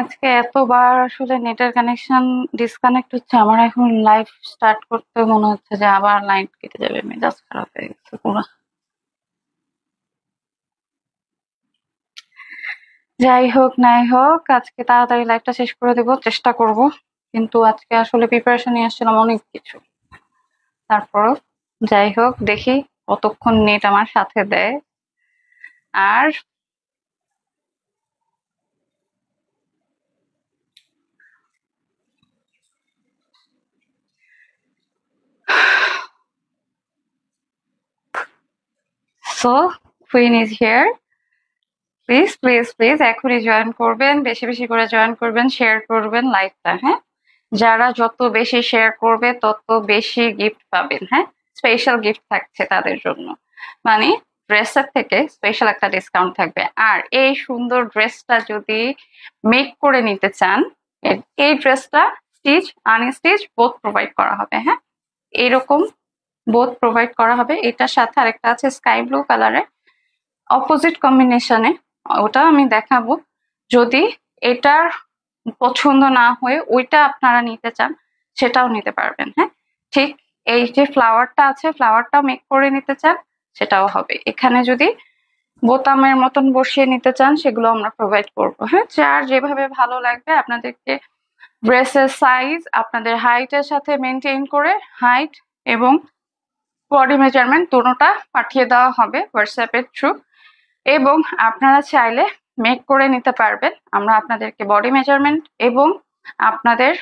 আজকে এতবার আসলে নেটের কানেকশন ডিসকানেক্ট হচ্ছে, আমার এখন লাইভ স্টার্ট করতে মনে হচ্ছে যে আবার লাইন কেটে যাবে, মেজাজ খারাপ হয়ে গেছে পুরো। যাই হোক নাই হোক, আজকে তাড়াতাড়ি লাইভটা শেষ করে দেব, চেষ্টা করব। কিন্তু আজকে আসলে প্রিপারেশন নিয়ে আসছিলাম অনেক কিছু। তারপরও যাই হোক, দেখি কতক্ষণ নেট আমার সাথে দেয়। আর so queen is here. Please please please এখনই জয়েন করবেন, বেশি বেশি করে জয়েন করবেন, শেয়ার করবেন লাইভটা। হ্যাঁ, যারা যত বেশি শেয়ার করবে তত বেশি গিফট পাবেন। হ্যাঁ, স্পেশাল গিফট থাকছে তাদের জন্য, মানে ড্রেসের থেকে স্পেশাল একটা ডিসকাউন্ট থাকবে। আর এই সুন্দর ড্রেসটা যদি মেক করে নিতে চান, এই ড্রেসটা স্টিচ আনস্টিচ বোথ প্রোভাইড করা হবে। হ্যাঁ, এরকম বোথ প্রোভাইড করা হবে। এটার সাথে আরেকটা আছে স্কাই ব্লু কালারের, অপোজিট কম্বিনেশনে, ওটা আমি দেখাবো। যদি এটার পছন্দ না হয়ে ওইটা আপনারা নিতে চান, সেটাও নিতে পারবেন। হ্যাঁ, ঠিক এই যে ফ্লাওয়ারটা আছে, ফ্লাওয়ারটা মেক করে নিতে চান, সেটাও হবে। এখানে যদি বোতামের মতন বসিয়ে নিতে চান, সেগুলো আমরা প্রোভাইড করব। হ্যাঁ, যার যেভাবে ভালো লাগবে আপনাদেরকে ড্রেসের সাইজ আপনাদের হাইটের সাথে মেনটেন করে হাইট এবং বডি মেজারমেন্ট দুটোটা পাঠিয়ে দেওয়া হবে হোয়াটসঅ্যাপের থ্রু। এবং আপনারা চাইলে মেক করে নিতে পারবেন। আমরা আপনাদেরকে বডি মেজারমেন্ট এবং আপনাদের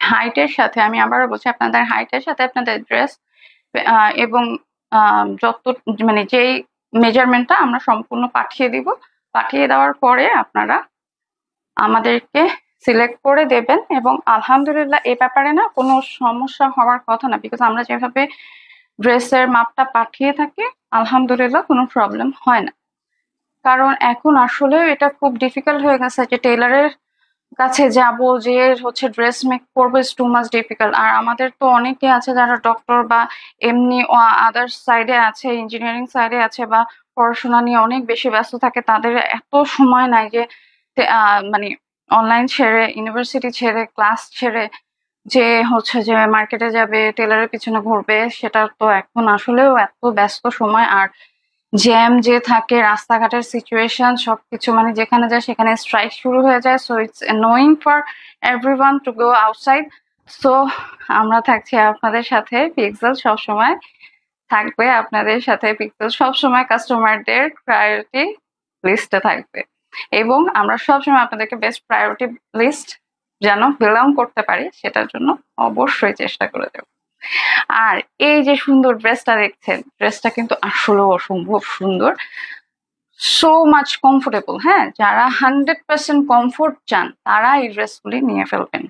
হাইটের সাথে, আমি আবারও বলছি, আপনাদের হাইটের সাথে আপনাদের ড্রেস এবং যত মানে যেই মেজারমেন্টটা আমরা সম্পূর্ণ পাঠিয়ে দিব। পাঠিয়ে দেওয়ার পরে আপনারা আমাদেরকে সিলেক্ট করে দেবেন। এবং আলহামদুলিল্লাহ, এ ব্যাপারে না কোনো সমস্যা হওয়ার কথা না, বিকজ আমরা যেভাবে ড্রেসের মাপটা পাঠিয়ে থাকি, আলহামদুলিল্লাহ কোনো প্রবলেম হয় না। কারণ এখন আসলে এটা খুব ডিফিকাল্ট হয়ে গেছে যে টেলারের কাছে যাব, যে হচ্ছে ড্রেস মেক করবো, ইজ টু মাচ ডিফিকাল্ট। আর আমাদের তো অনেকে আছে যারা ডক্টর বা এমনি আদার্স সাইডে আছে, ইঞ্জিনিয়ারিং সাইডে আছে, বা পড়াশোনা নিয়ে অনেক বেশি ব্যস্ত থাকে। তাদের এত সময় নাই যে মানে অনলাইন ছেড়ে, ইউনিভার্সিটি ছেড়ে, ক্লাস ছেড়ে যে হচ্ছে যে মার্কেটে যাবে, টেলারের পিছনে ঘুরবে। সেটা তো এখন আসলেও এত ব্যস্ত সময়। আর জ্যাম যে থাকে, রাস্তাঘাটের সিচুয়েশন সবকিছু, মানে যেখানে যায় সেখানে স্ট্রাইক শুরু হয়ে যায়। So it's annoying for everyone to go outside. So আমরা থাকছি আপনাদের সাথে, পিক্সেল সবসময় থাকবে আপনাদের সাথে। পিক্সেল সবসময় কাস্টমারদের প্রায়োরিটি লিস্টে থাকবে, এবং আমরা সবসময় আপনাদেরকে বেস্ট প্রায়োরিটি লিস্ট যেন বিলং করতে পারি, সেটার জন্য অবশ্যই চেষ্টা করে দেব। আর এই যে সুন্দর ড্রেসটা দেখছেন, ড্রেসটা কিন্তু আসলেও অসম্ভব সুন্দর, সো মাচ কমফোর্টেবল। হ্যাঁ, যারা 100% কমফোর্ট চান তারা এই ড্রেসগুলি নিয়ে ফেলবেন।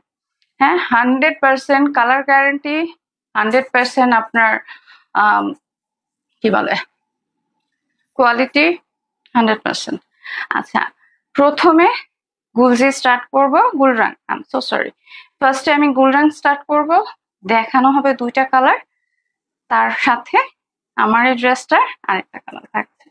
হ্যাঁ, 100% কালার গ্যারান্টি, 100% আপনার কি বলে কোয়ালিটি, 100%। আচ্ছা, প্রথমে গুলজি স্টার্ট করব, Gulrang, I am so sorry. ফার্স্টে আমি গুলরাং স্টার্ট করব, দেখানো হবে দুইটা কালার, তার সাথে আমার এই ড্রেসটার আরেকটা কালার থাকছে।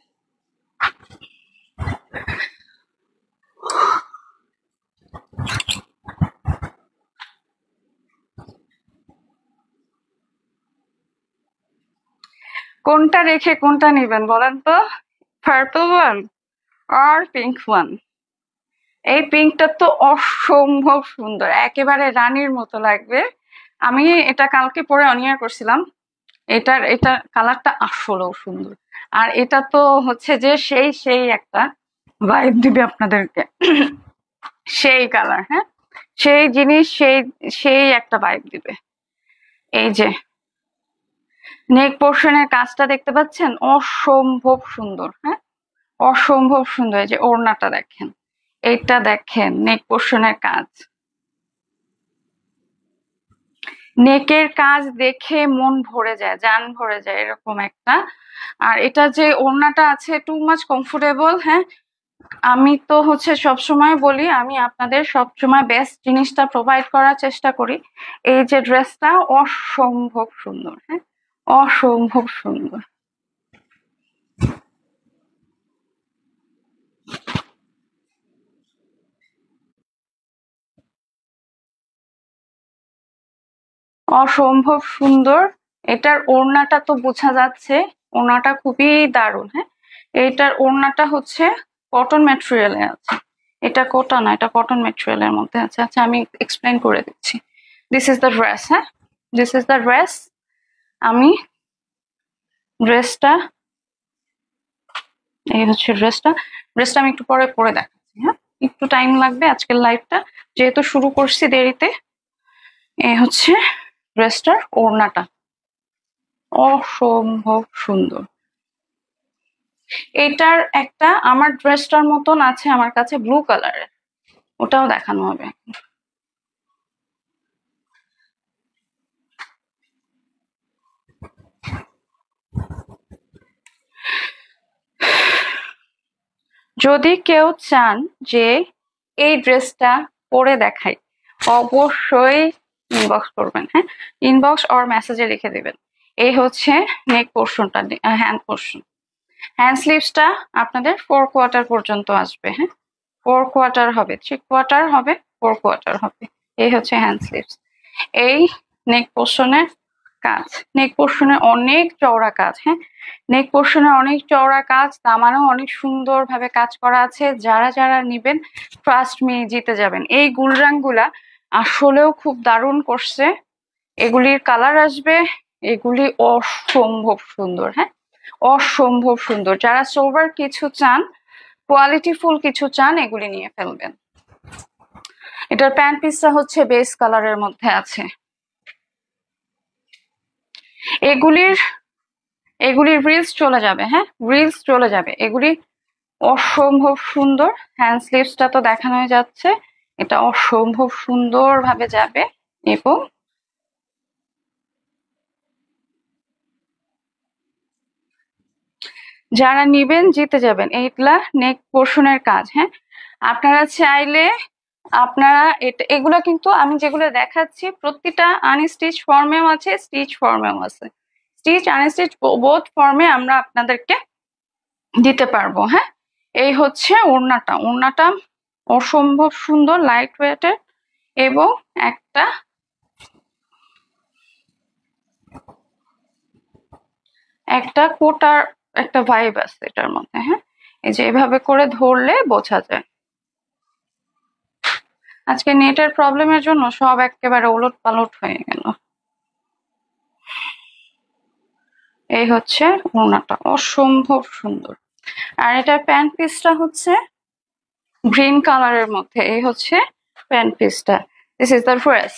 কোনটা রেখে কোনটা নিবেন বলেন তো? পার্পল ওয়ান আর পিঙ্ক ওয়ান? এই পিঙ্কটা তো অসম্ভব সুন্দর, একেবারে রানীর মতো লাগবে। আমি এটা কালকে পরে অনিয়ার করছিলাম। এটা কালারটা আসলেও সুন্দর। আর এটা তো হচ্ছে যে সেই সেই একটা ভাইব দিবে আপনাদেরকে। সেই কালার, হ্যাঁ, সেই জিনিস, সেই সেই একটা ভাইব দিবে। এই যে নেক পোর্শনের কাজটা দেখতে পাচ্ছেন, অসম্ভব সুন্দর। হ্যাঁ, অসম্ভব সুন্দর। এই যে ওড়নাটা দেখেন, এইটা দেখেন, নেক পোর্শনের কাজ, নেকের কাজ দেখে মন ভরে যায়, জান ভরে যায়, এরকম একটা। আর এটা যে ওড়নাটা আছে, টু মাচ কমফোর্টেবল। হ্যাঁ, আমি তো হচ্ছে সবসময় বলি, আমি আপনাদের সবসময় বেস্ট জিনিসটা প্রোভাইড করার চেষ্টা করি। এই যে ড্রেসটা অসম্ভব সুন্দর। হ্যাঁ, অসম্ভব সুন্দর। অসম্ভব সুন্দর। এটার ওড়নাটা তো বোঝা যাচ্ছে, ওড়নাটা খুবই দারুণ। হ্যাঁ, এইটার ওড়নাটা হচ্ছে কটন ম্যাটেরিয়ালে আছে, এটা কোটা না, এটা কটন ম্যাটেরিয়ালের মধ্যে আছে। আচ্ছা আমি এক্সপ্লেন করে দিচ্ছি। This is the dress. হ্যাঁ, দিস ইজ দ্য ড্রেস। আমি ড্রেসটা, এই হচ্ছে ড্রেসটা। ড্রেসটা আমি একটু পরে পরে দেখাচ্ছি। হ্যাঁ, একটু টাইম লাগবে আজকের লাইভটা যেহেতু শুরু করছি দেরিতে। এই হচ্ছে ড্রেসটার ওড়নাটা, অসম্ভব সুন্দর। এটার একটা আমার ড্রেসটার মতন আছে আমার কাছে ব্লু কালারের, ওটাও দেখানো হবে। যদি কেউ চান যে এই ড্রেসটা পরে দেখাই, অবশ্যই ইনবক্স করবেন। হ্যাঁ, ইনবক্স অর মেসেজে লিখে দিবেন। এই হচ্ছে নেক পোর্শনটা, হ্যান্ড পোর্শন। হ্যান্ড স্লিভসটা আপনাদের 4/4 পর্যন্ত আসবে। হ্যাঁ, 4/4 হবে, 3/4 হবে, 4/4 হবে। এই হচ্ছে হ্যান্ড স্লিভস। এই নেক পোর্শনের কাজ, নেক পোর্শনে অনেক চওড়া কাজ। হ্যাঁ, নেক পোর্শনে অনেক চওড়া কাজ, দামানেও অনেক সুন্দর ভাবে কাজ করা আছে। যারা যারা নিবেন ট্রাস্ট মি জিতে যাবেন। এই গুলরাংগুলা আসলেও খুব দারুণ করছে, এগুলির কালার আসবে, এগুলি অসম্ভব সুন্দর। হ্যাঁ, অসম্ভব সুন্দর। যারা সোবার কিছু চান, কোয়ালিটি ফুল কিছু চান, এগুলি নিয়ে ফেলবেন। এটার প্যান্ট পিসটা হচ্ছে বেস কালারের মধ্যে আছে। এগুলির এগুলির রিলস চলে যাবে। হ্যাঁ, রিলস চলে যাবে। এগুলি অসম্ভব সুন্দর। হ্যান্ড স্লিভসটা তো দেখানোই যাচ্ছে, এটা অসম্ভব সুন্দর ভাবে যাবে। এবং যারা নিবেন জিতে যাবেন। এইগুলা নেক পোর্শনের কাজ। হ্যাঁ, আপনারা চাইলে আপনারা এগুলা কিন্তু আমি যেগুলো দেখাচ্ছি প্রতিটা আনস্টিচ ফর্মেও আছে, স্টিচ ফর্মেও আছে। স্টিচ আনস্টিচ বোথ ফর্মে আমরা আপনাদেরকে দিতে পারবো। হ্যাঁ, এই হচ্ছে ওড়নাটা। ওড়নাটা অসম্ভব সুন্দর, লাইট ওয়েটের এবং একটা একটা কোটার একটা ভাইব আছে এটার মধ্যে। হ্যাঁ, এই যে এভাবে করে ধরলে বোঝা যায়। আজকে নেটের প্রবলেমের জন্য সব একেবারে ওলট পালট হয়ে গেল। এই হচ্ছে ওড়নাটা, অসম্ভব সুন্দর। আর এটার প্যান্ট পিসটা হচ্ছে গ্রিন কালারের মধ্যে। এই হচ্ছে প্যান্ট পিসটা। This is the dress.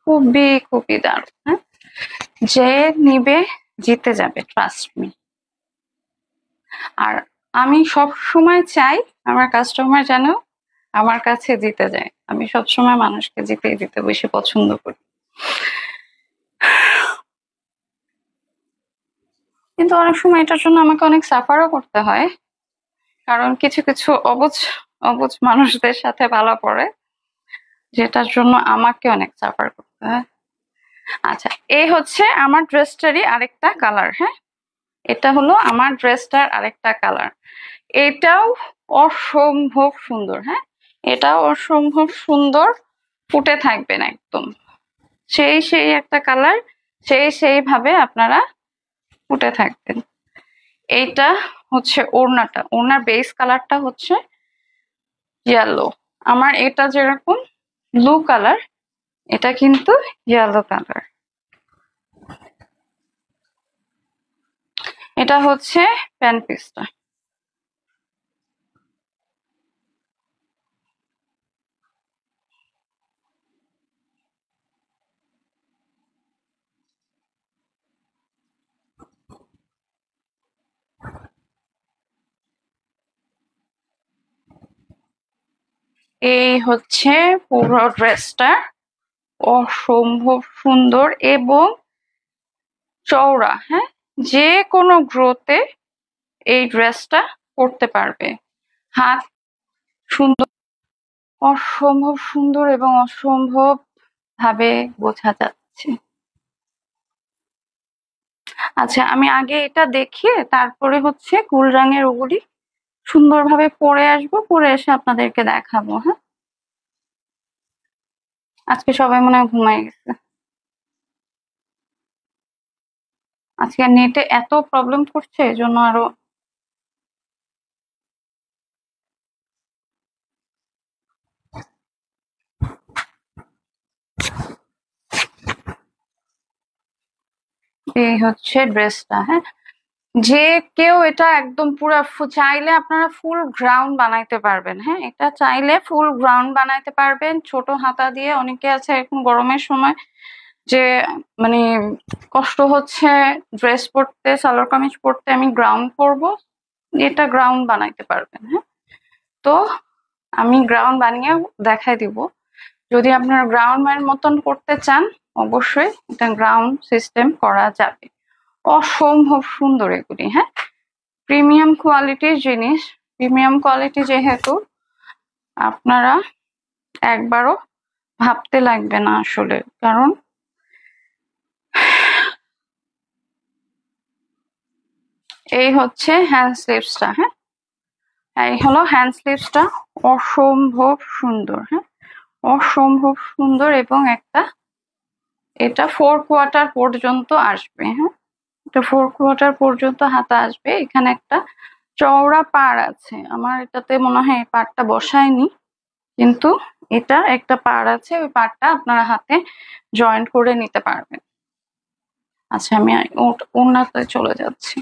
খুবই খুবই দারুণ। হ্যাঁ, যে নিবে জিতে যাবে, ট্রাস্ট মি। আর আমি সব সময় চাই আমার কাস্টমার যেন আমার কাছে জিতে যায়। আমি সব সময় মানুষকে জিতেই দিতে বেশি পছন্দ করি। কিন্তু অনেক সময় এটার জন্য আমাকে অনেক সাফারও করতে হয়, কারণ কিছু কিছু অবুঝ অবুঝ মানুষদের সাথে ভালো পড়ে, যেটার জন্য আমাকে অনেক সাফার করতে হয়। আচ্ছা, এই হচ্ছে আমার ড্রেসটারই আরেকটা কালার। হ্যাঁ, এটা হলো আমার ড্রেসটার আরেকটা কালার। এটাও অসম্ভব সুন্দর। হ্যাঁ, এটাও অসম্ভব সুন্দর, ফুটে থাকবেন একদম। সেই সেই একটা কালার, সেই ভাবে আপনারা ফুটে থাকবেন। এইটা হচ্ছে ওড়নাটা, ওড়নার বেস কালারটা হচ্ছে ইয়েলো। আমার এটা যেরকম ব্লু কালার, এটা কিন্তু ইয়েলো কালার। এটা হচ্ছে প্যান্ট পিসটা। এই হচ্ছে পুরো ড্রেসটা, অসম্ভব সুন্দর এবং চওড়া। হ্যাঁ, যে কোনো গ্রোতে এই ড্রেসটা পরতে পারবে। হাত সুন্দর, অসম্ভব সুন্দর এবং অসম্ভব ভাবে বোঝা যাচ্ছে। আচ্ছা, আমি আগে এটা দেখিয়ে তারপরে হচ্ছে কুল রঙের ওগুলি সুন্দরভাবে পরে আসবো, পরে এসে আপনাদেরকে দেখাবো। হ্যাঁ, আজকে সবাই মনে হয় ঘুমায় গেছে। আজকে নেটে এত প্রবলেম করছে, এজন্য আরো এই হচ্ছে ড্রেসটা। হ্যাঁ, যে কেউ এটা একদম পুরা চাইলে আপনারা ফুল গ্রাউন্ড বানাইতে পারবেন। হ্যাঁ, এটা চাইলে ফুল গ্রাউন্ড বানাইতে পারবেন ছোট হাতা দিয়ে। অনেকে আছে এখন গরমের সময় যে মানে কষ্ট হচ্ছে ড্রেস পরতে, সালোয়ার কামিজ পরতে, আমি গ্রাউন্ড পরবো, এটা গ্রাউন্ড বানাইতে পারবেন। হ্যাঁ, তো আমি গ্রাউন্ড বানিয়ে দেখাই দিব। যদি আপনারা গ্রাউন্ড এর মতন করতে চান, অবশ্যই এটা গ্রাউন্ড সিস্টেম করা যাবে। অসম্ভব সুন্দর এগুলি। হ্যাঁ, প্রিমিয়াম কোয়ালিটির জিনিস। প্রিমিয়াম কোয়ালিটি যেহেতু, আপনারা একবারও ভাবতে লাগবে না আসলে। কারণ এই হচ্ছে হ্যান্ড স্লিভসটা। হ্যাঁ, এই হলো হ্যান্ড স্লিভসটা। অসম্ভব সুন্দর। হ্যাঁ, অসম্ভব সুন্দর। এবং একটা এটা 4 কোয়ার্টার পর্যন্ত আসবে। হ্যাঁ, এটা 4 কোয়ার্টার পর্যন্ত হাতা আসবে। এখানে একটা চওড়া পাড় আছে, আমার এটাতে মনে হয় এই পাড়টা বসায়নি, কিন্তু এটা একটা পাড় আছে, ওই পাড়টা আপনারা হাতে জয়েন্ট করে নিতে পারবেন। আচ্ছা, আমি ওড়নাতে চলে যাচ্ছি।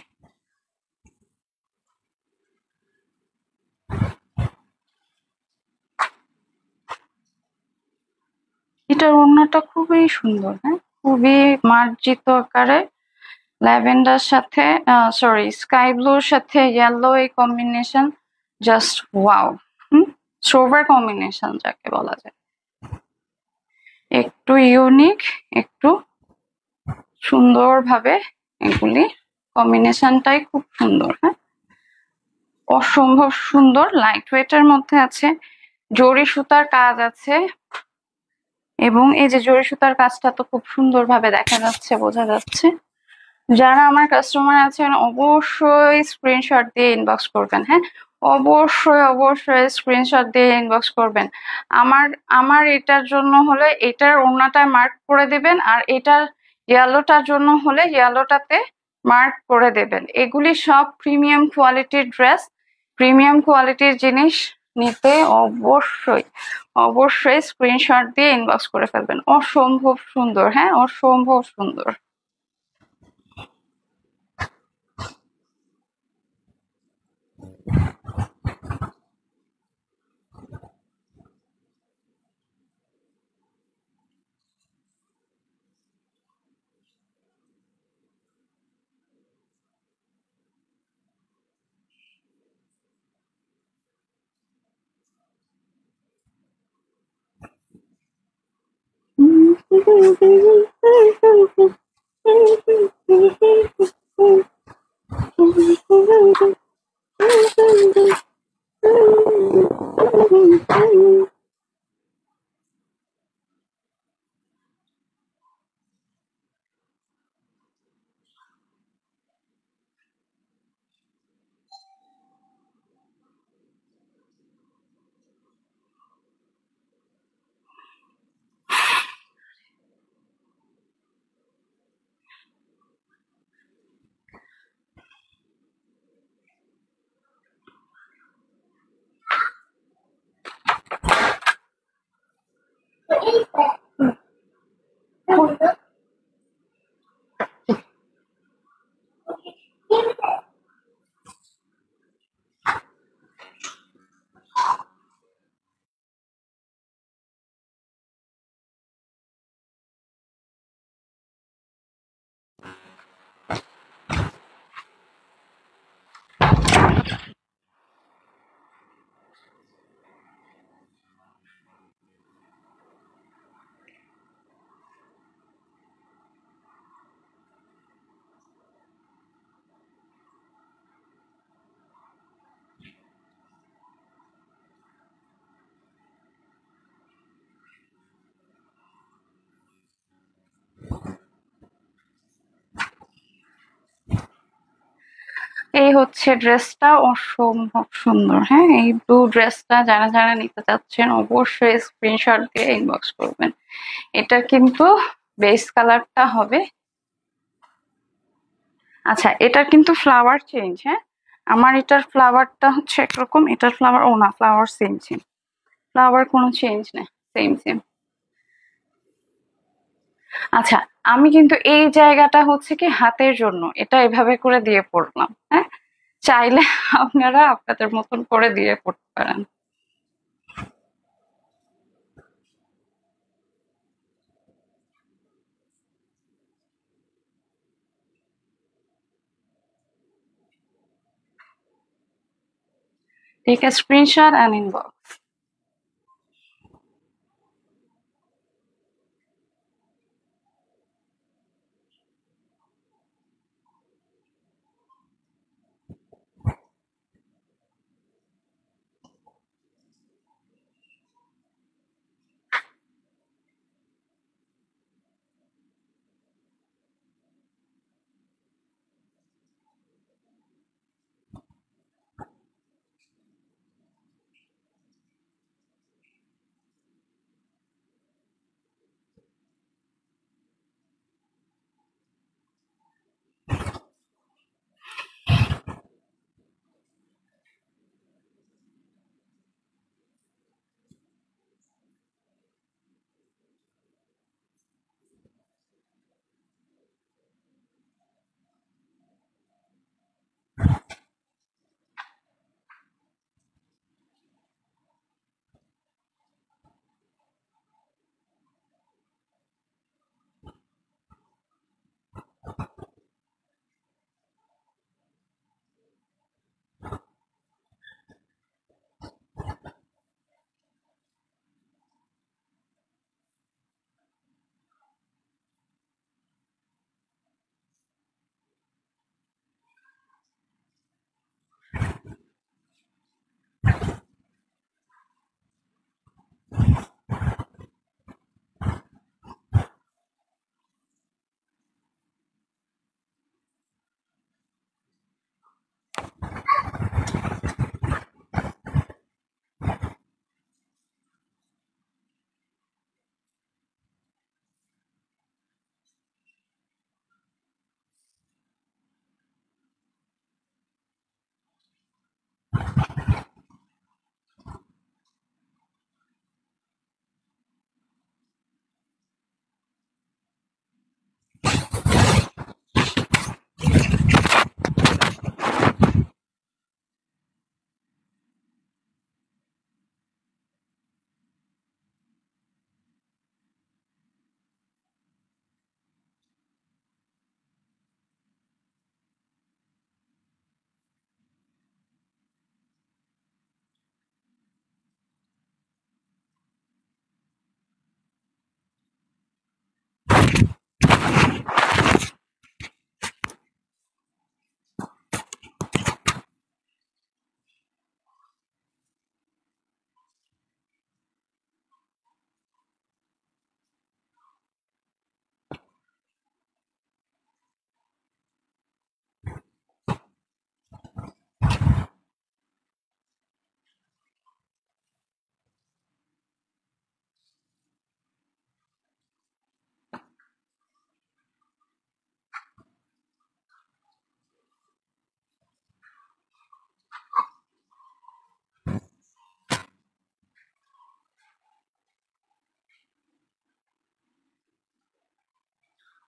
এটার ওড়নাটা খুবই সুন্দর। হ্যাঁ, খুবই মার্জিত আকারে ল্যাভেন্ডার সাথে সরি স্কাই ব্লুর সাথে ইয়েলো এই combination just wow. Sober combination যাকে বলা যায়, একটু ইউনিক, একটু সুন্দরভাবে এগুলি কম্বিনেশনটাই খুব সুন্দর। হ্যাঁ, অসম্ভব সুন্দর। লাইট ওয়েটের মধ্যে আছে, জরি সুতার কাজ আছে। এবং এই যে জরি সুতার কাজটা তো খুব সুন্দরভাবে দেখা যাচ্ছে, বোঝা যাচ্ছে। যারা আমার কাস্টমার আছেন অবশ্যই স্ক্রিনশট দিয়ে ইনবক্স করবেন। হ্যাঁ, অবশ্যই অবশ্যই স্ক্রিনশট দিয়ে ইনবক্স করবেন। আমার আমার এটার জন্য হলে এটার ওড়নাটা মার্ক করে দেবেন, আর এটার ইয়েলোটার জন্য হলে ইয়েলোটাতে মার্ক করে দেবেন। এগুলি সব প্রিমিয়াম কোয়ালিটির ড্রেস, প্রিমিয়াম কোয়ালিটির জিনিস নিতে অবশ্যই অবশ্যই স্ক্রিনশট দিয়ে ইনবক্স করে ফেলবেন। অসম্ভব সুন্দর। হ্যাঁ, অসম্ভব সুন্দর। এই হচ্ছে ড্রেসটা, অসম্ভব সুন্দর। হ্যাঁ, এই ব্লু ড্রেসটা যারা যারা নিতে চাচ্ছেন অবশ্যই স্ক্রিনশট দিয়ে ইনবক্স করবেন। এটা কিন্তু বেস কালারটা হবে, আচ্ছা এটার কিন্তু ফ্লাওয়ার চেঞ্জ। হ্যাঁ, আমার এটার ফ্লাওয়ারটা হচ্ছে একরকম, এটার ফ্লাওয়ার ও না, ফ্লাওয়ার সেম সেম, ফ্লাওয়ার কোনো চেঞ্জ নেই, সেম সেম। আচ্ছা, আমি কিন্তু এই জায়গাটা হচ্ছে কি হাতের জন্য এটা এভাবে করে দিয়ে পড়লাম। হ্যাঁ, চাইলে আপনারা আপনাদের মতন করে দিয়ে পড়তে পারেন। Take a screenshot and inbox.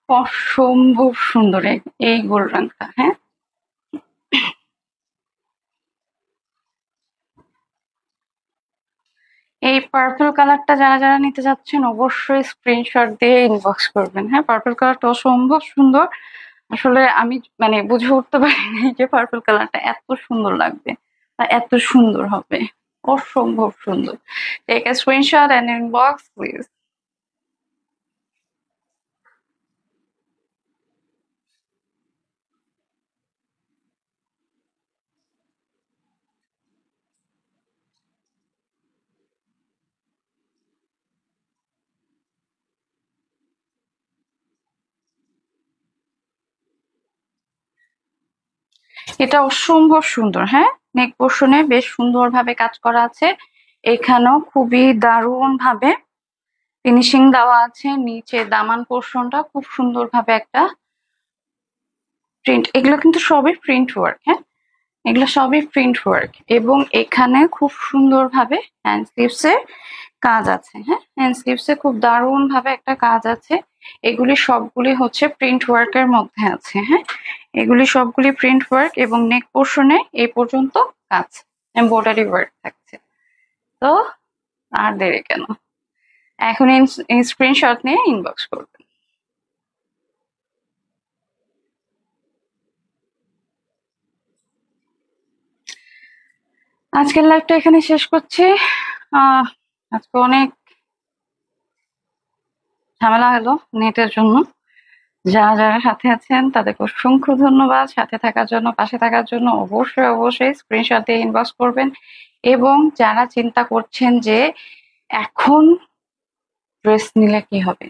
অসম্ভব সুন্দর এই গোল রংটা। হ্যাঁ, এই পার্পল কালারটা যারা যারা নিতে যাচ্ছেন অবশ্যই স্ক্রিনশট দিয়ে ইনবক্স করবেন। হ্যাঁ, পার্পল কালারটা অসম্ভব সুন্দর। আসলে আমি মানে বুঝে উঠতে পারিনি যে পার্পল কালারটা এত সুন্দর লাগবে বা এত সুন্দর হবে। অসম্ভব সুন্দর। Take a screenshot and inbox please. এটা অসম্ভব সুন্দর। হ্যাঁ, নেক পোর্শনে বেশ সুন্দরভাবে কাজ করা আছে। এখানেও খুবই দারুণ ভাবে ফিনিশিং দেওয়া আছে। নিচে দামান পোর্শনটা খুব সুন্দরভাবে একটা প্রিন্ট, এগুলো কিন্তু সবই প্রিন্ট ওয়ার্ক। হ্যাঁ, এগুলো সবই প্রিন্ট ওয়ার্ক এবং এখানে খুব সুন্দরভাবে হ্যান্ড স্লিভস এর কাজ আছে। হ্যাঁ, হ্যান্ড স্লিভস এ খুব দারুণ ভাবে একটা কাজ আছে। এগুলি সবগুলি হচ্ছে প্রিন্ট ওয়ার্ক এর মধ্যে আছে। হ্যাঁ, এগুলি সবগুলি প্রিন্ট ওয়ার্ক এবং নেক পোর্শনে এই পর্যন্ত কাজ এমব্রয়ডারি ওয়ার্ক থাকছে। তো আর দেরি কেন, এখন স্ক্রিনশট নিয়ে ইনবক্স করবেন। আজকের লাইভটা এখানে শেষ করছি। আজকে অনেক ঝামেলা হলো নেটের জন্য। যারা যারা সাথে আছেন তাদেরকে অসংখ্য ধন্যবাদ সাথে থাকার জন্য, পাশে থাকার জন্য। অবশ্যই অবশ্যই স্ক্রিনশট দিয়ে ইনবক্স করবেন। এবং যারা চিন্তা করছেন যে এখন ড্রেস নিলে কি হবে,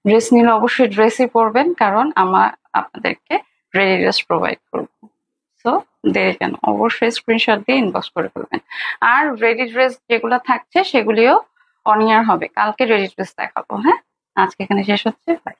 ড্রেস নিলে অবশ্যই ড্রেসই পরবেন, কারণ আমার আপনাদেরকে রেডি ড্রেস প্রোভাইড করবো। সো দেরি কেন, অবশ্যই স্ক্রিনশট দিয়ে ইনবক্স করে ফেলবেন। আর রেডি ড্রেস যেগুলো থাকছে সেগুলিও অনিয়ার হবে, কালকে রেডি ড্রেস দেখাবো। হ্যাঁ, আজকে এখানে শেষ হচ্ছে। বাই।